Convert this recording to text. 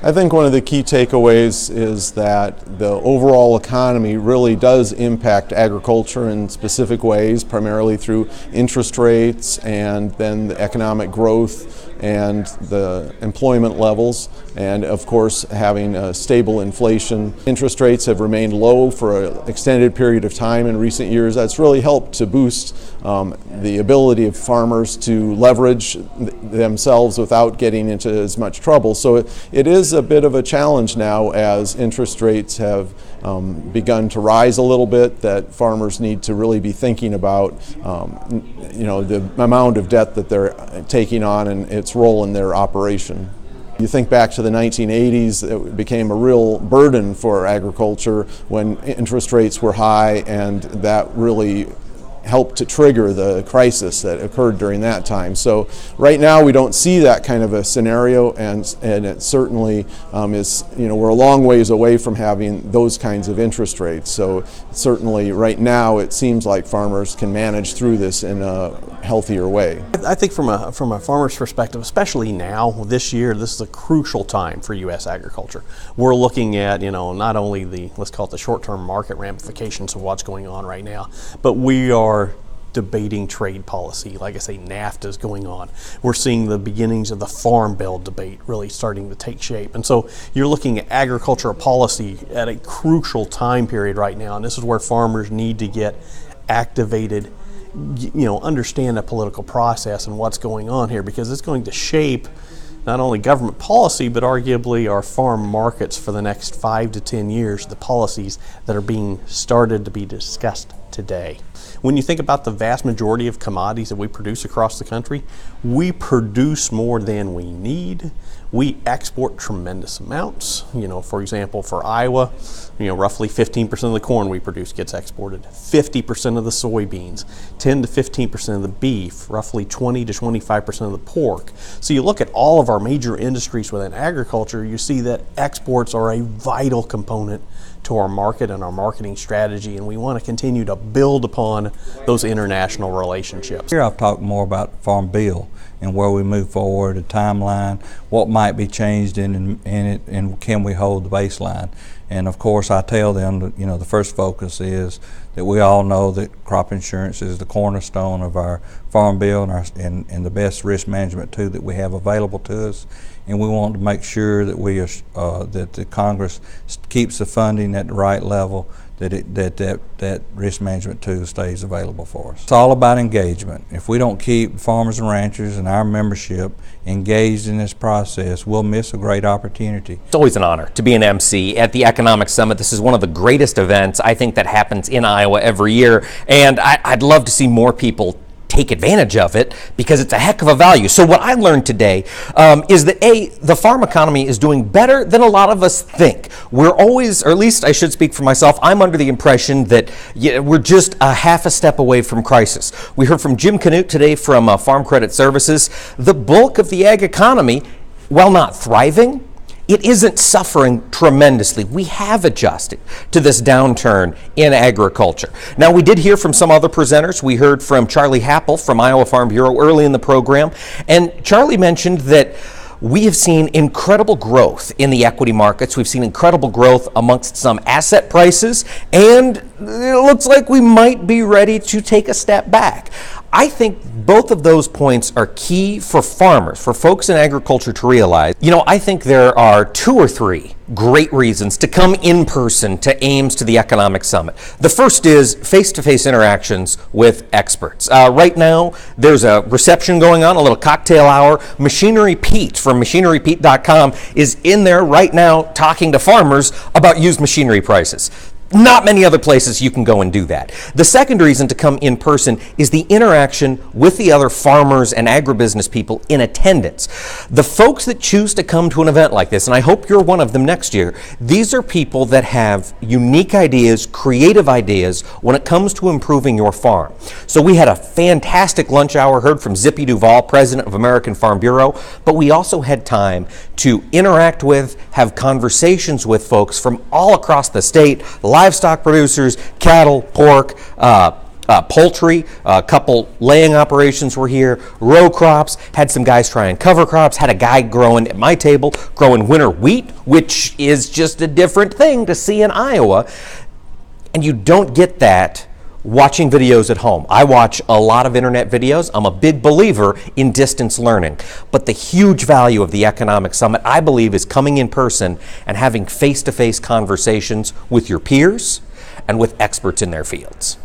I think one of the key takeaways is that the overall economy really does impact agriculture in specific ways, primarily through interest rates and then the economic growth and the employment levels, and of course having a stable inflation. Interest rates have remained low for an extended period of time in recent years. That's really helped to boost the ability of farmers to leverage themselves without getting into as much trouble. So it is a bit of a challenge now as interest rates have begun to rise a little bit, that farmers need to really be thinking about the amount of debt that they're taking on and its role in their operation. You think back to the 1980s, it became a real burden for agriculture when interest rates were high, and that really helped to trigger the crisis that occurred during that time. So right now we don't see that kind of a scenario, and it certainly is, we're a long ways away from having those kinds of interest rates. So certainly right now it seems like farmers can manage through this in a healthier way. I think from a farmer's perspective, especially now, this year, this is a crucial time for U.S. agriculture. We're looking at, not only the, let's call it the short-term market ramifications of what's going on right now, but we are debating trade policy. Like I say, NAFTA is going on. We're seeing the beginnings of the Farm Bill debate really starting to take shape. And so you're looking at agricultural policy at a crucial time period right now. And this is where farmers need to get activated, understand the political process and what's going on here, because it's going to shape not only government policy, but arguably our farm markets for the next 5 to 10 years, the policies that are being started to be discussed today. When you think about the vast majority of commodities that we produce across the country, we produce more than we need. We export tremendous amounts. For example, for Iowa, roughly 15% of the corn we produce gets exported, 50% of the soybeans, 10 to 15% of the beef, roughly 20 to 25% of the pork. So you look at all of our major industries within agriculture, you see that exports are a vital component to our market and our marketing strategy, and we want to continue to build upon those international relationships. Here I've talked more about the Farm Bill and where we move forward, a timeline, what might be changed in it, and can we hold the baseline. And of course I tell them that, the first focus is that we all know that crop insurance is the cornerstone of our Farm Bill and the best risk management tool that we have available to us. And we want to make sure that that the Congress keeps the funding at the right level, that risk management tool stays available for us. It's all about engagement. If we don't keep farmers and ranchers and our membership engaged in this process, we'll miss a great opportunity. It's always an honor to be an MC at the Economic Summit. This is one of the greatest events, I think, that happens in Iowa every year, and I'd love to see more people take advantage of it because it's a heck of a value. So what I learned today is that the farm economy is doing better than a lot of us think. We're always, or at least I should speak for myself, I'm under the impression that we're just a half a step away from crisis. We heard from Jim Canute today from Farm Credit Services. The bulk of the ag economy, while not thriving, it isn't suffering tremendously. We have adjusted to this downturn in agriculture. Now, we did hear from some other presenters. We heard from Charlie Happel from Iowa Farm Bureau early in the program, and Charlie mentioned that we have seen incredible growth in the equity markets. We've seen incredible growth amongst some asset prices, and it looks like we might be ready to take a step back. I think both of those points are key for farmers, for folks in agriculture to realize. I think there are 2 or 3 great reasons to come in person to Ames to the Economic Summit. The first is face-to-face interactions with experts. Right now, there's a reception going on, a little cocktail hour. Machinery Pete from machinerypete.com is in there right now talking to farmers about used machinery prices. Not many other places you can go and do that. The second reason to come in person is the interaction with the other farmers and agribusiness people in attendance. The folks that choose to come to an event like this, and I hope you're one of them next year, these are people that have unique ideas, creative ideas when it comes to improving your farm. So we had a fantastic lunch hour, heard from Zippy Duval, president of American Farm Bureau, but we also had time to interact with, have conversations with folks from all across the state, livestock producers, cattle, pork, poultry, a couple laying operations were here, row crops, had some guys trying cover crops, had a guy growing at my table, growing winter wheat, which is just a different thing to see in Iowa. And you don't get that watching videos at home. I watch a lot of internet videos. I'm a big believer in distance learning. But the huge value of the Economic Summit, I believe, is coming in person and having face-to-face conversations with your peers and with experts in their fields.